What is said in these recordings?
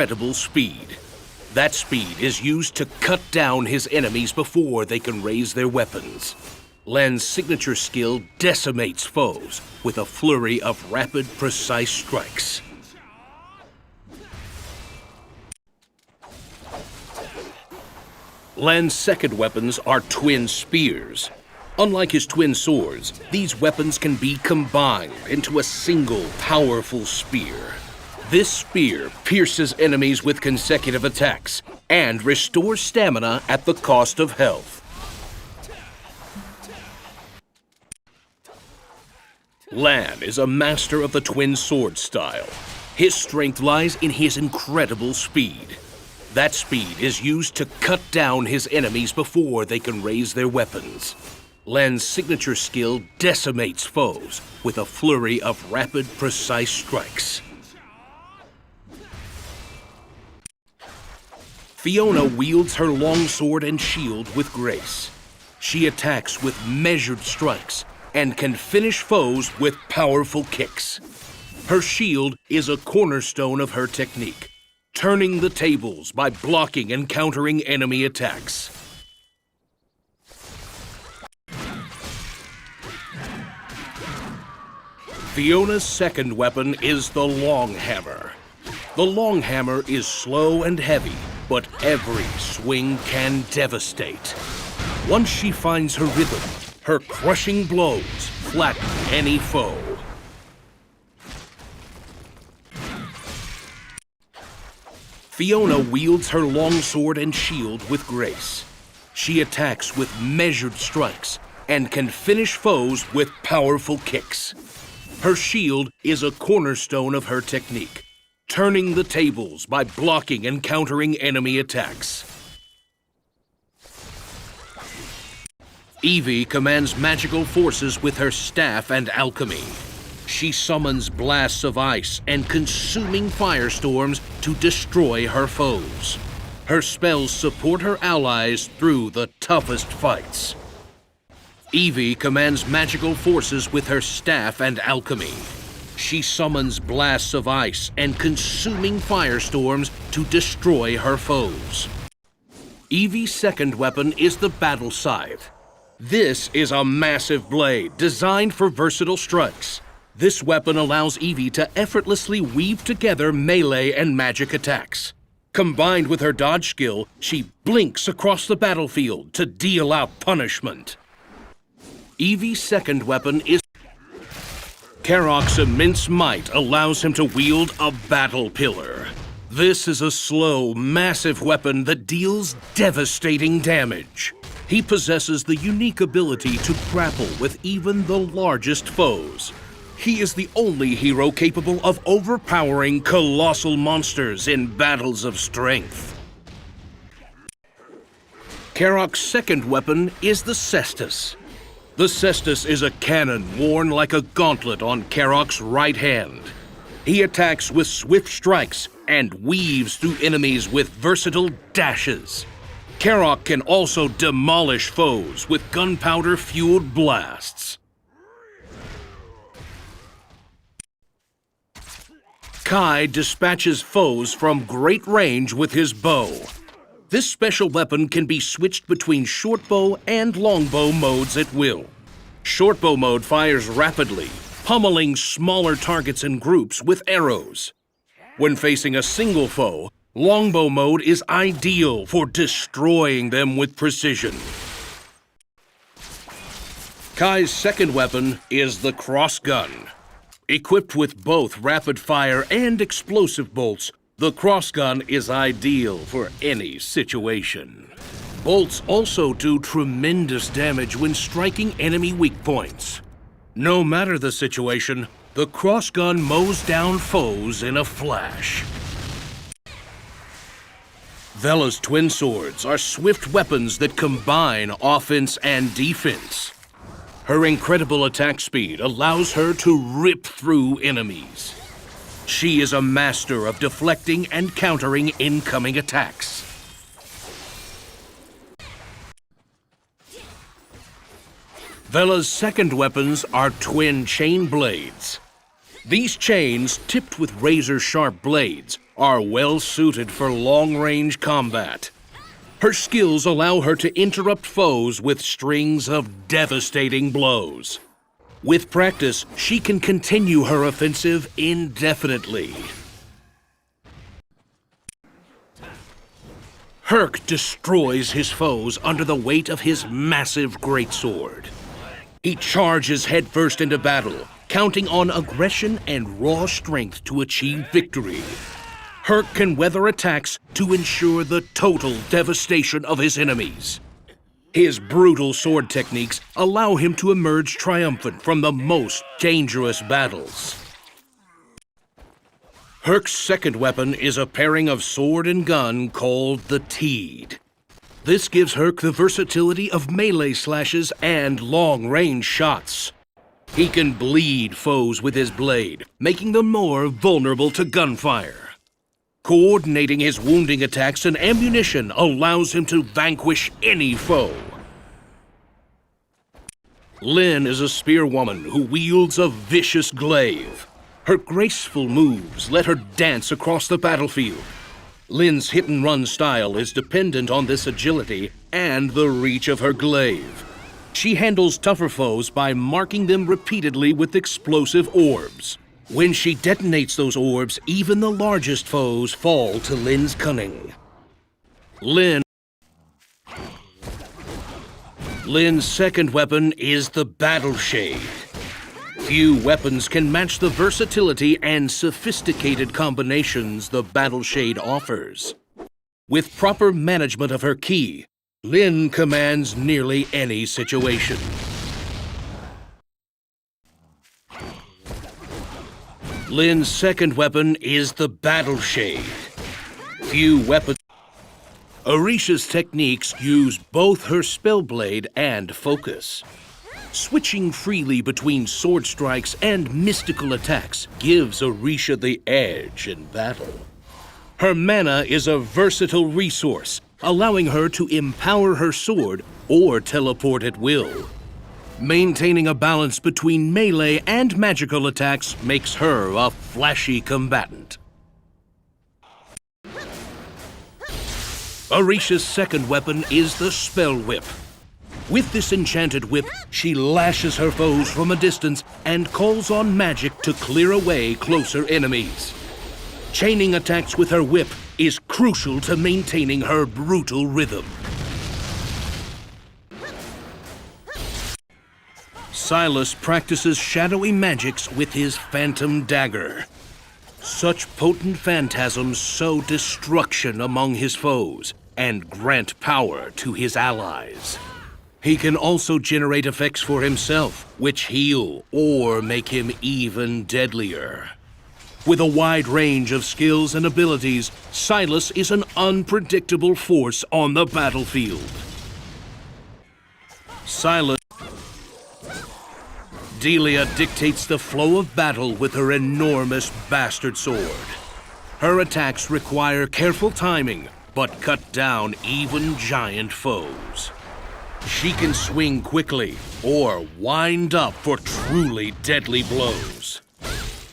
incredible speed. That speed is used to cut down his enemies before they can raise their weapons. Lann's signature skill decimates foes with a flurry of rapid, precise strikes. Lann's second weapons are twin spears. Unlike his twin swords, these weapons can be combined into a single powerful spear. This spear pierces enemies with consecutive attacks and restores stamina at the cost of health. Lann is a master of the twin sword style. His strength lies in his incredible speed. That speed is used to cut down his enemies before they can raise their weapons. Lann's signature skill decimates foes with a flurry of rapid, precise strikes. Fiona wields her longsword and shield with grace. She attacks with measured strikes and can finish foes with powerful kicks. Her shield is a cornerstone of her technique, turning the tables by blocking and countering enemy attacks. Fiona's second weapon is the long hammer. The long hammer is slow and heavy, but every swing can devastate. Once she finds her rhythm, her crushing blows flatten any foe. Fiona wields her longsword and shield with grace. She attacks with measured strikes and can finish foes with powerful kicks. Her shield is a cornerstone of her technique, turning the tables by blocking and countering enemy attacks. Evie commands magical forces with her staff and alchemy. She summons blasts of ice and consuming firestorms to destroy her foes. Her spells support her allies through the toughest fights. Evie commands magical forces with her staff and alchemy. She summons blasts of ice and consuming firestorms to destroy her foes. Evie's second weapon is the battle scythe. This is a massive blade designed for versatile strikes. This weapon allows Evie to effortlessly weave together melee and magic attacks. Combined with her dodge skill, she blinks across the battlefield to deal out punishment. Evie's second weapon is... Karok's immense might allows him to wield a battle pillar. This is a slow, massive weapon that deals devastating damage. He possesses the unique ability to grapple with even the largest foes. He is the only hero capable of overpowering colossal monsters in battles of strength. Karok's second weapon is the cestus. The cestus is a cannon worn like a gauntlet on Karok's right hand. He attacks with swift strikes and weaves through enemies with versatile dashes. Karok can also demolish foes with gunpowder-fueled blasts. Kael dispatches foes from great range with his bow. This special weapon can be switched between shortbow and longbow modes at will. Shortbow mode fires rapidly, pummeling smaller targets in groups with arrows. When facing a single foe, longbow mode is ideal for destroying them with precision. Kael's second weapon is the crossgun. Equipped with both rapid fire and explosive bolts, the crossgun is ideal for any situation. Bolts also do tremendous damage when striking enemy weak points. No matter the situation, the crossgun mows down foes in a flash. Vella's twin swords are swift weapons that combine offense and defense. Her incredible attack speed allows her to rip through enemies. She is a master of deflecting and countering incoming attacks. Vella's second weapons are twin chain blades. These chains, tipped with razor-sharp blades, are well suited for long-range combat. Her skills allow her to interrupt foes with strings of devastating blows. With practice, she can continue her offensive indefinitely. Hurk destroys his foes under the weight of his massive greatsword. He charges headfirst into battle, counting on aggression and raw strength to achieve victory. Hurk can weather attacks to ensure the total devastation of his enemies. His brutal sword techniques allow him to emerge triumphant from the most dangerous battles. Hurk's second weapon is a pairing of sword and gun called the Teed. This gives Hurk the versatility of melee slashes and long-range shots. He can bleed foes with his blade, making them more vulnerable to gunfire. Coordinating his wounding attacks and ammunition allows him to vanquish any foe. Lynn is a spearwoman who wields a vicious glaive. Her graceful moves let her dance across the battlefield. Lynn's hit-and-run style is dependent on this agility and the reach of her glaive. She handles tougher foes by marking them repeatedly with explosive orbs. When she detonates those orbs, even the largest foes fall to Lynn's cunning. Lynn's second weapon is the Battle Shade. Few weapons can match the versatility and sophisticated combinations the Battle Shade offers. With proper management of her ki, Lynn commands nearly any situation. Lynn's second weapon is the Battle Shade. Few weapons. Arisha's techniques use both her spellblade and focus. Switching freely between sword strikes and mystical attacks gives Arisha the edge in battle. Her mana is a versatile resource, allowing her to empower her sword or teleport at will. Maintaining a balance between melee and magical attacks makes her a flashy combatant. Arisha's second weapon is the Spell Whip. With this enchanted whip, she lashes her foes from a distance and calls on magic to clear away closer enemies. Chaining attacks with her whip is crucial to maintaining her brutal rhythm. Sylas practices shadowy magics with his phantom dagger. Such potent phantasms sow destruction among his foes and grant power to his allies. He can also generate effects for himself, which heal or make him even deadlier. With a wide range of skills and abilities, Sylas is an unpredictable force on the battlefield. Delia dictates the flow of battle with her enormous bastard sword. Her attacks require careful timing, but cut down even giant foes. She can swing quickly or wind up for truly deadly blows.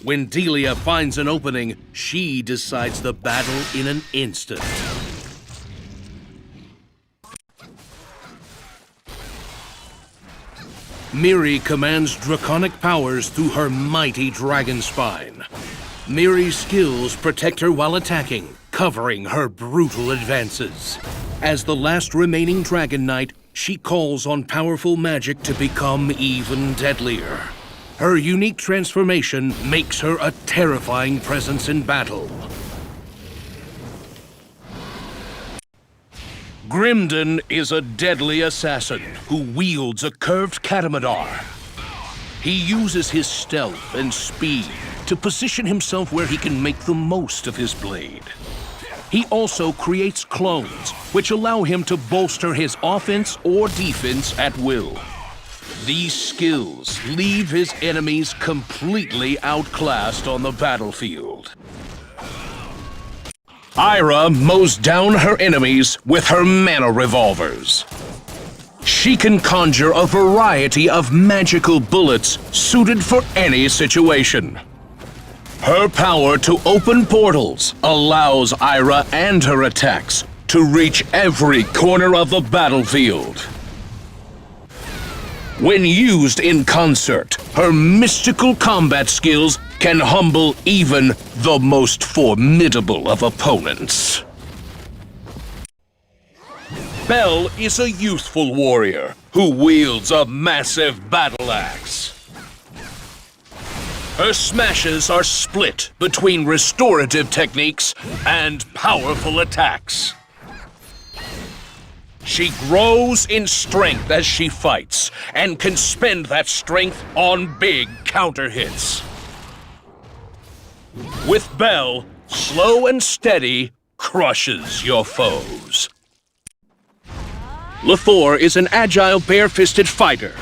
When Delia finds an opening, she decides the battle in an instant. Miri commands draconic powers through her mighty dragon spine. Miri's skills protect her while attacking, covering her brutal advances. As the last remaining Dragon Knight, she calls on powerful magic to become even deadlier. Her unique transformation makes her a terrifying presence in battle. Grimden is a deadly assassin who wields a curved catamatar. He uses his stealth and speed to position himself where he can make the most of his blade. He also creates clones, which allow him to bolster his offense or defense at will. These skills leave his enemies completely outclassed on the battlefield. Eira mows down her enemies with her mana revolvers. She can conjure a variety of magical bullets suited for any situation. Her power to open portals allows Eira and her attacks to reach every corner of the battlefield. When used in concert, her mystical combat skills can humble even the most formidable of opponents. Belle is a youthful warrior who wields a massive battle axe. Her smashes are split between restorative techniques and powerful attacks. She grows in strength as she fights, and can spend that strength on big counter hits. With Belle, slow and steady crushes your foes. Lethor is an agile, bare-fisted fighter.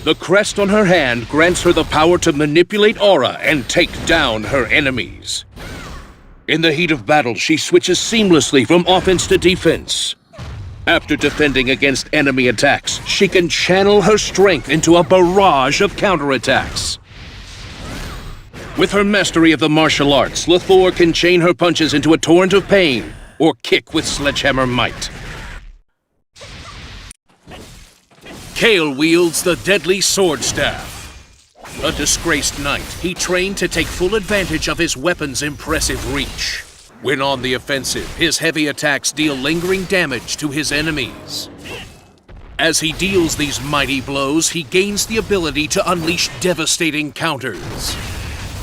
The crest on her hand grants her the power to manipulate aura and take down her enemies. In the heat of battle, she switches seamlessly from offense to defense. After defending against enemy attacks, she can channel her strength into a barrage of counterattacks. With her mastery of the martial arts, Lethor can chain her punches into a torrent of pain, or kick with sledgehammer might. Kael wields the deadly sword staff. A disgraced knight, he trained to take full advantage of his weapon's impressive reach. When on the offensive, his heavy attacks deal lingering damage to his enemies. As he deals these mighty blows, he gains the ability to unleash devastating counters.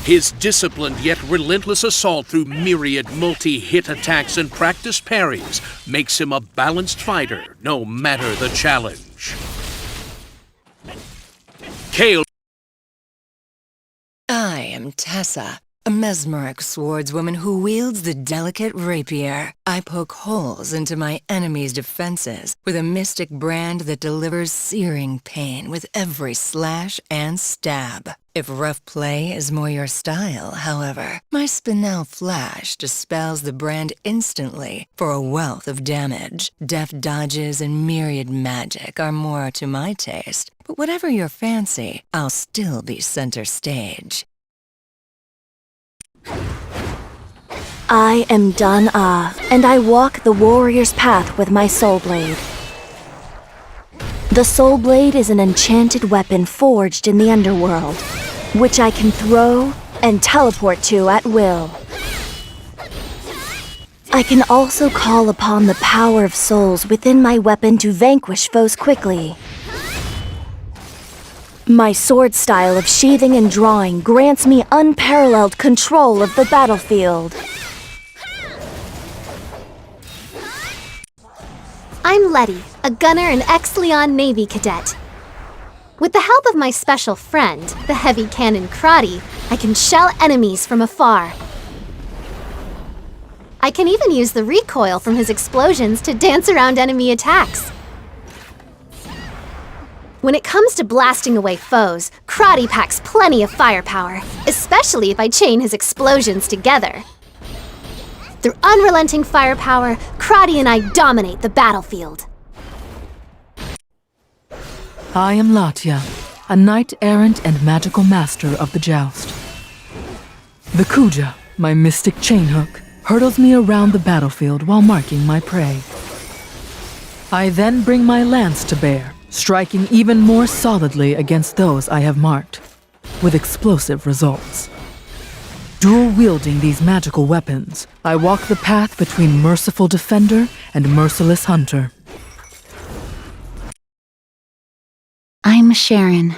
His disciplined yet relentless assault through myriad multi-hit attacks and practiced parries makes him a balanced fighter, no matter the challenge. Kael. I am Tessa, a mesmeric swordswoman who wields the delicate rapier. I poke holes into my enemy's defenses with a mystic brand that delivers searing pain with every slash and stab. If rough play is more your style, however, my spinel flash dispels the brand instantly for a wealth of damage. Deft dodges and myriad magic are more to my taste, but whatever your fancy, I'll still be center stage. I am Dun-Ah, and I walk the warrior's path with my soulblade. The soulblade is an enchanted weapon forged in the underworld, which I can throw and teleport to at will. I can also call upon the power of souls within my weapon to vanquish foes quickly. My sword style of sheathing and drawing grants me unparalleled control of the battlefield. I'm Letty, a gunner and ex-Leon Navy cadet. With the help of my special friend, the heavy cannon Krati, I can shell enemies from afar. I can even use the recoil from his explosions to dance around enemy attacks. When it comes to blasting away foes, Krati packs plenty of firepower, especially if I chain his explosions together. Through unrelenting firepower, Krati and I dominate the battlefield. I am Latia, a knight-errant and magical master of the joust. The Kuja, my mystic chain hook, hurdles me around the battlefield while marking my prey. I then bring my lance to bear, striking even more solidly against those I have marked, with explosive results. Dual-wielding these magical weapons, I walk the path between merciful defender and merciless hunter. I'm Sharon.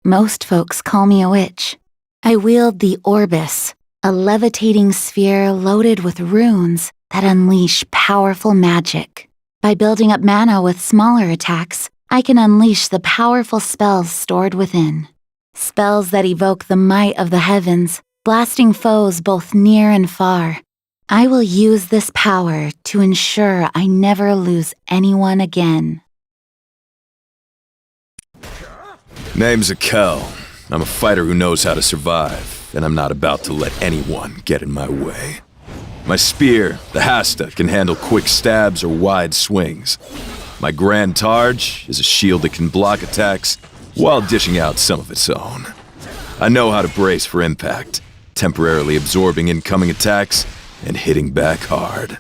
Most folks call me a witch. I wield the Orbis, a levitating sphere loaded with runes that unleash powerful magic. By building up mana with smaller attacks, I can unleash the powerful spells stored within. Spells that evoke the might of the heavens, blasting foes both near and far. I will use this power to ensure I never lose anyone again. Name's Kael. I'm a fighter who knows how to survive, and I'm not about to let anyone get in my way. My spear, the Hasta, can handle quick stabs or wide swings. My Grand Targe is a shield that can block attacks while dishing out some of its own. I know how to brace for impact, temporarily absorbing incoming attacks and hitting back hard.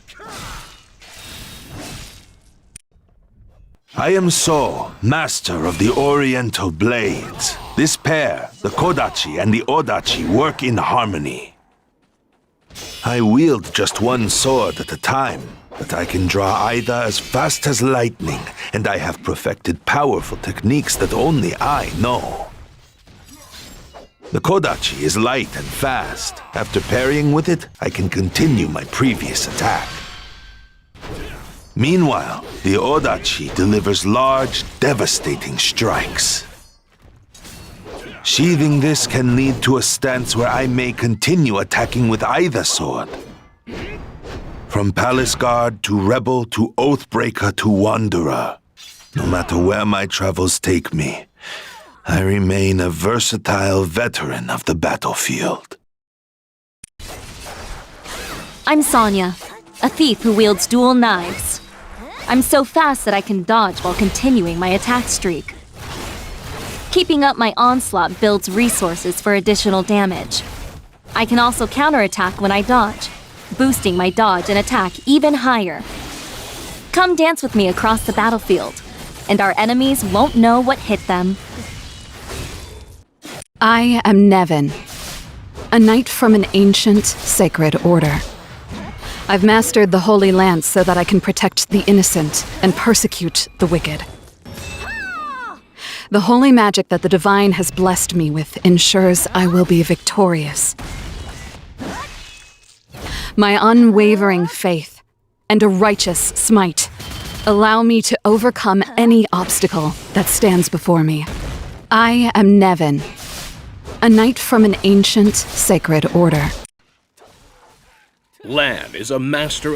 I am So, master of the Oriental blades. This pair, the Kodachi and the Odachi, work in harmony. I wield just one sword at a time, but I can draw either as fast as lightning, and I have perfected powerful techniques that only I know. The Kodachi is light and fast. After parrying with it, I can continue my previous attack. Meanwhile, the Odachi delivers large, devastating strikes. Sheathing this can lead to a stance where I may continue attacking with either sword. From Palace Guard to Rebel to Oathbreaker to Wanderer. No matter where my travels take me, I remain a versatile veteran of the battlefield. I'm Sonya, a thief who wields dual knives. I'm so fast that I can dodge while continuing my attack streak. Keeping up my onslaught builds resources for additional damage. I can also counterattack when I dodge, boosting my dodge and attack even higher. Come dance with me across the battlefield, and our enemies won't know what hit them. I am Nevin, a knight from an ancient, sacred order. I've mastered the Holy Lance so that I can protect the innocent and persecute the wicked. The holy magic that the Divine has blessed me with ensures I will be victorious. My unwavering faith and a righteous smite allow me to overcome any obstacle that stands before me. I am Nevin, a knight from an ancient, sacred order. Lann is a master.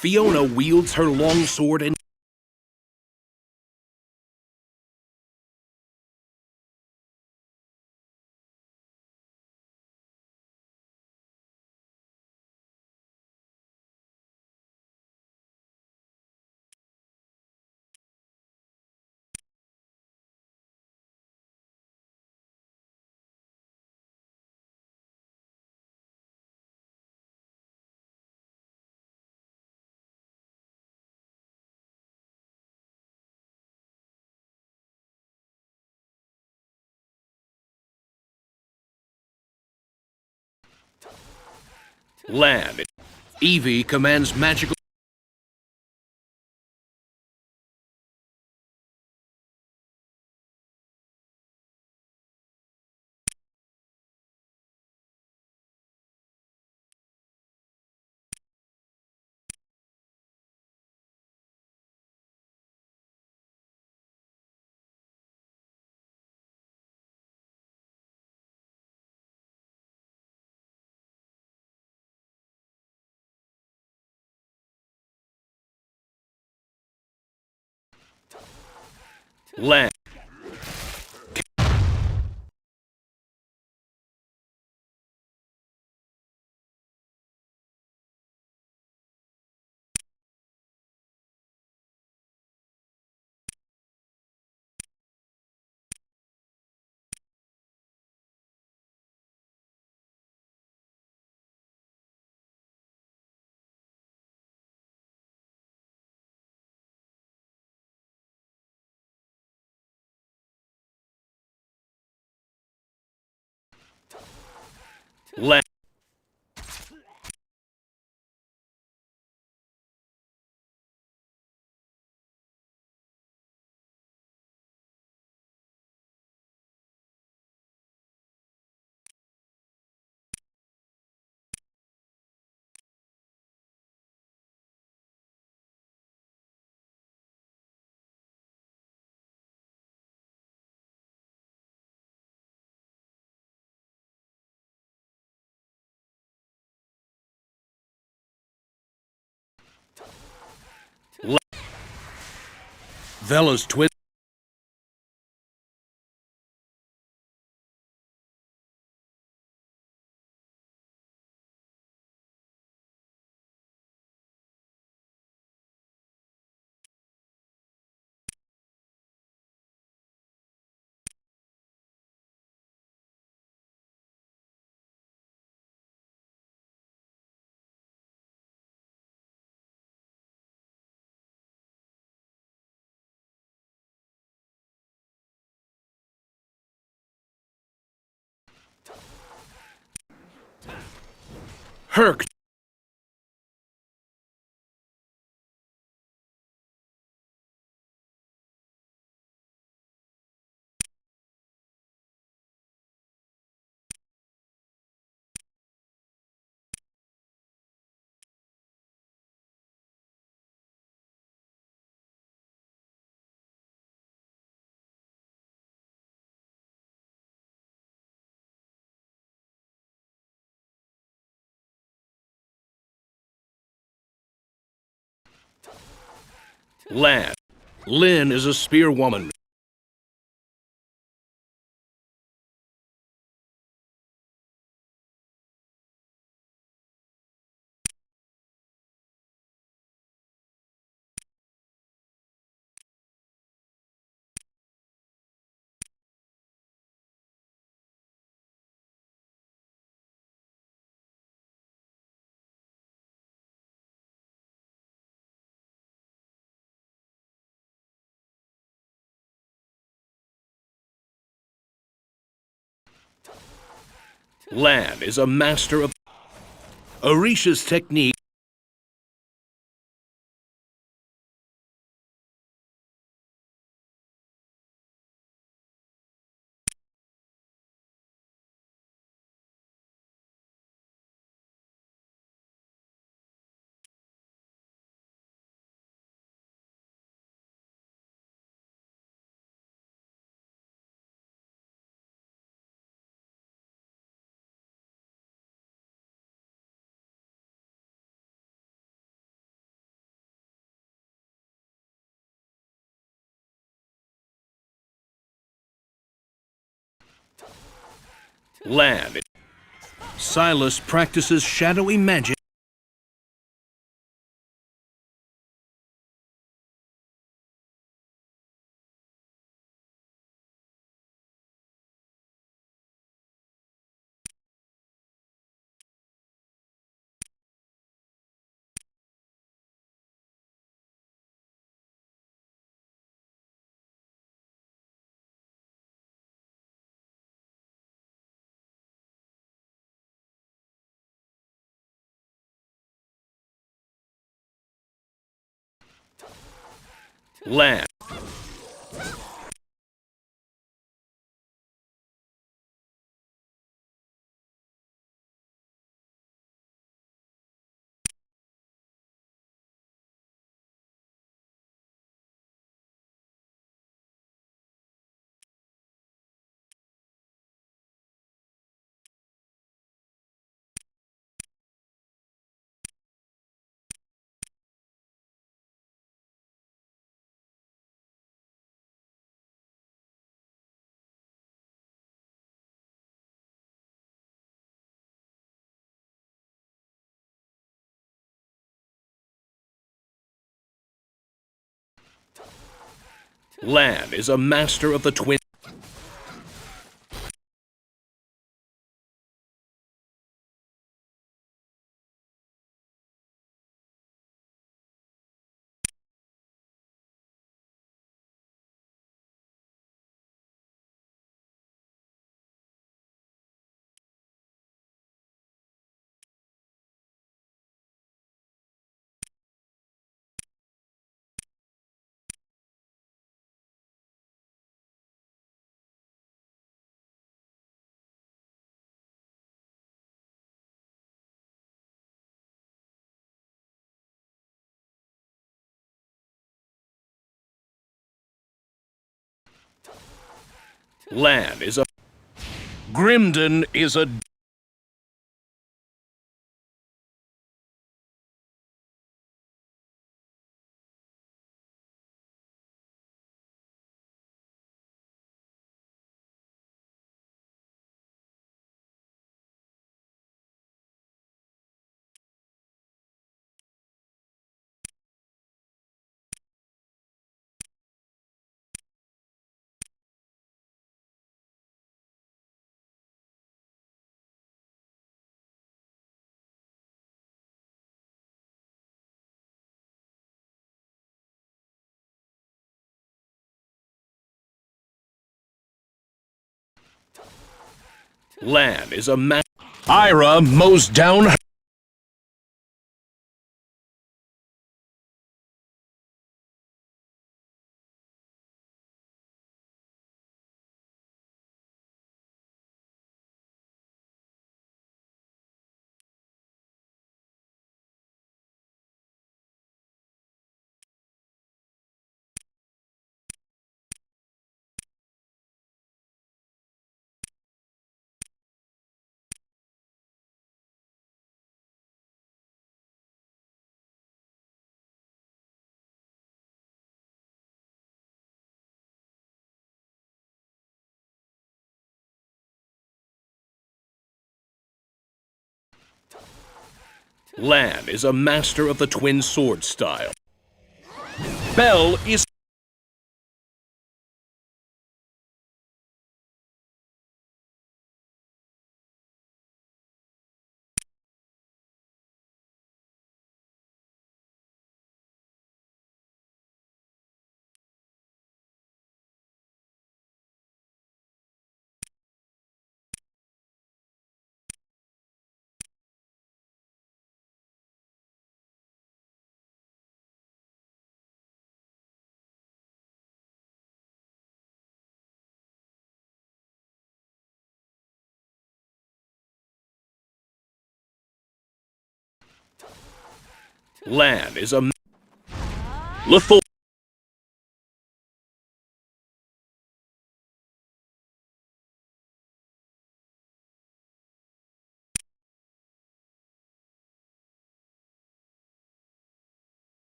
Fiona wields her longsword and Lann. Evie commands magical. Lann. Lann. Vella's twist. Hurk. Lann. Lynn is a spearwoman. Lann is a master of Arisha's technique. Lann. Sylas practices shadowy magic. Lann. Lann is a master of the twin. Lann is a... Grimden is a... Lann is a Eira mows down her. Lann is a master of the twin sword style. Belle is Lann is a Lethor.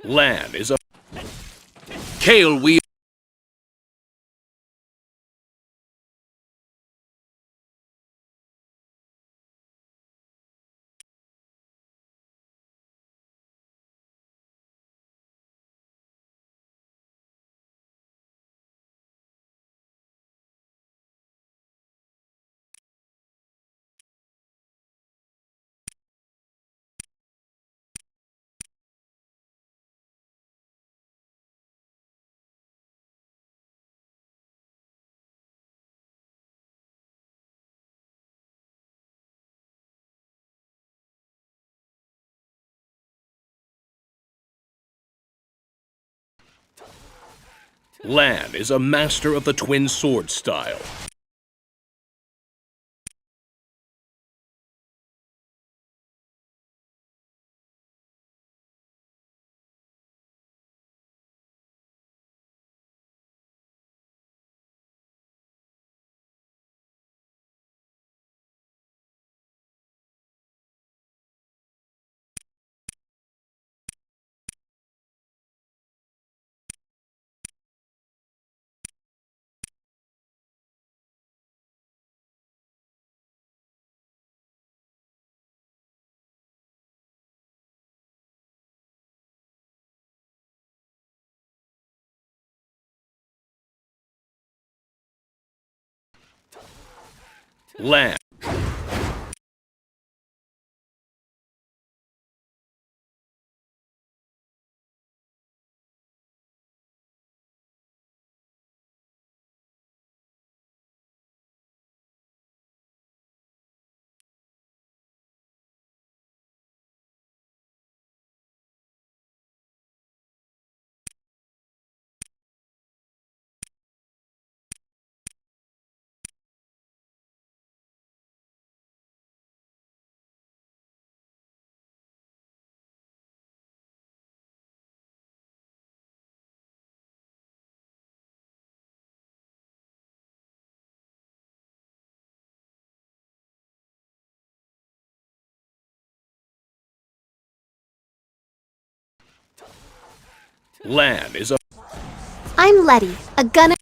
Lann is a Kael wield. Lann is a master of the twin sword style. Lann. Lann is a I'm Letty, a gunner.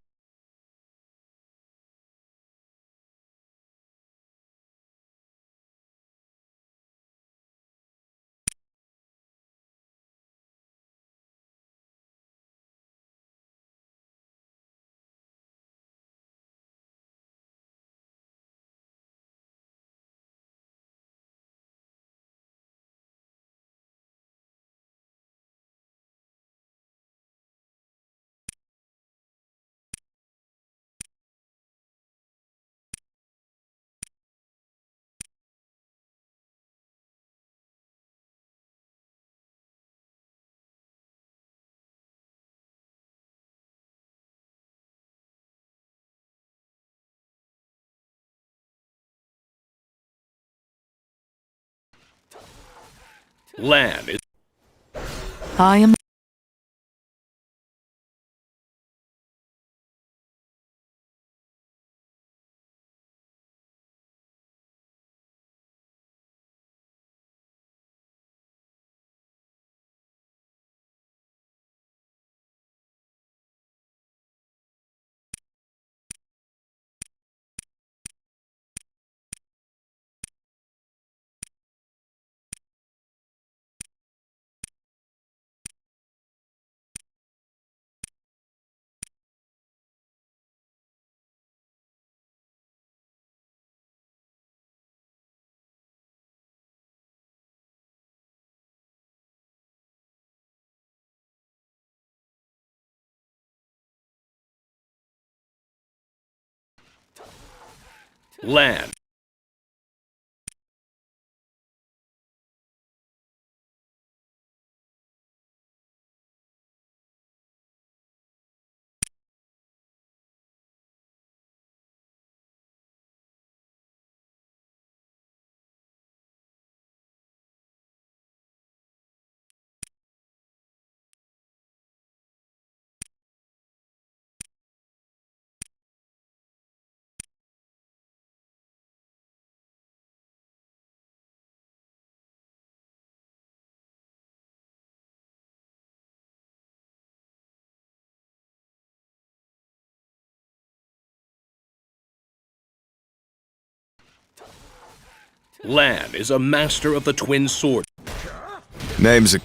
Lann is I am Lann. Lann is a master of the twin sword. Name's a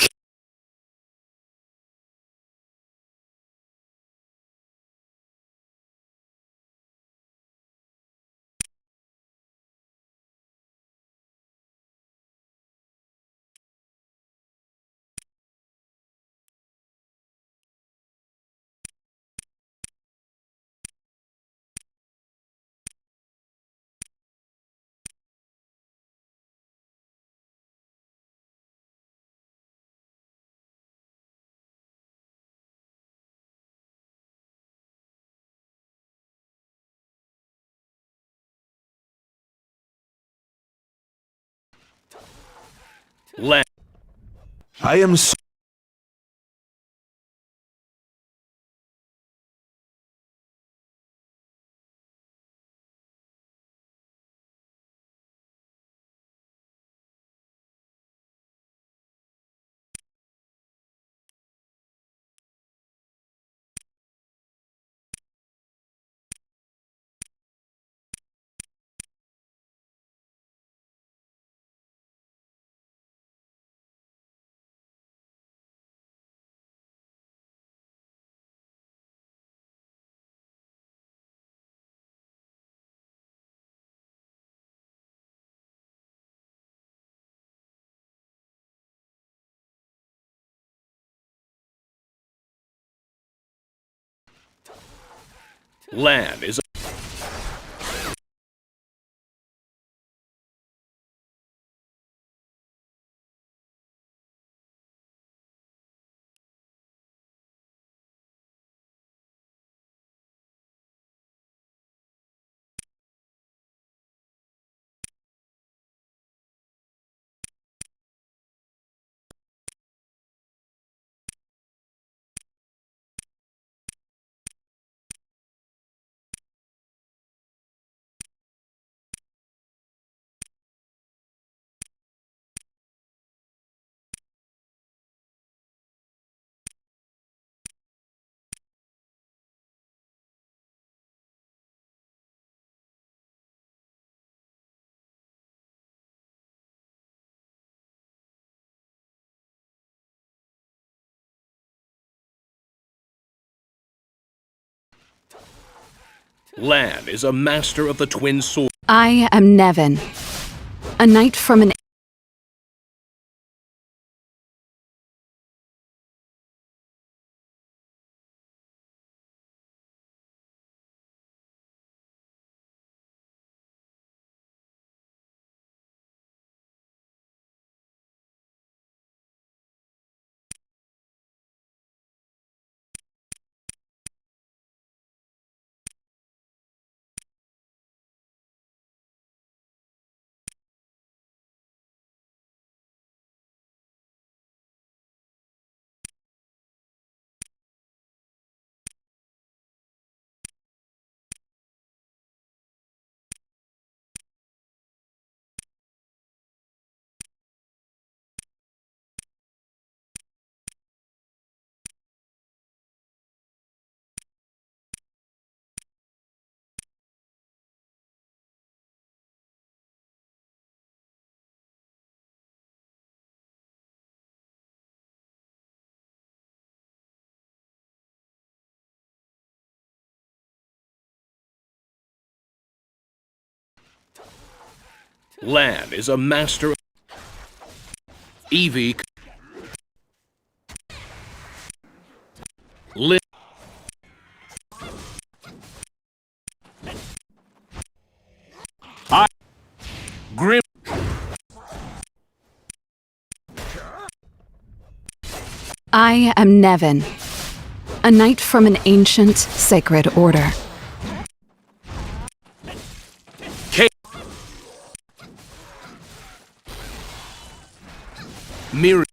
Lann. I am so Lann is a Lann is a master of the twin sword. I am Nevin, a knight from an Lann is a master. Evie. Lynn. Grim. I am Nevin, a knight from an ancient, sacred order. Kael. Miri.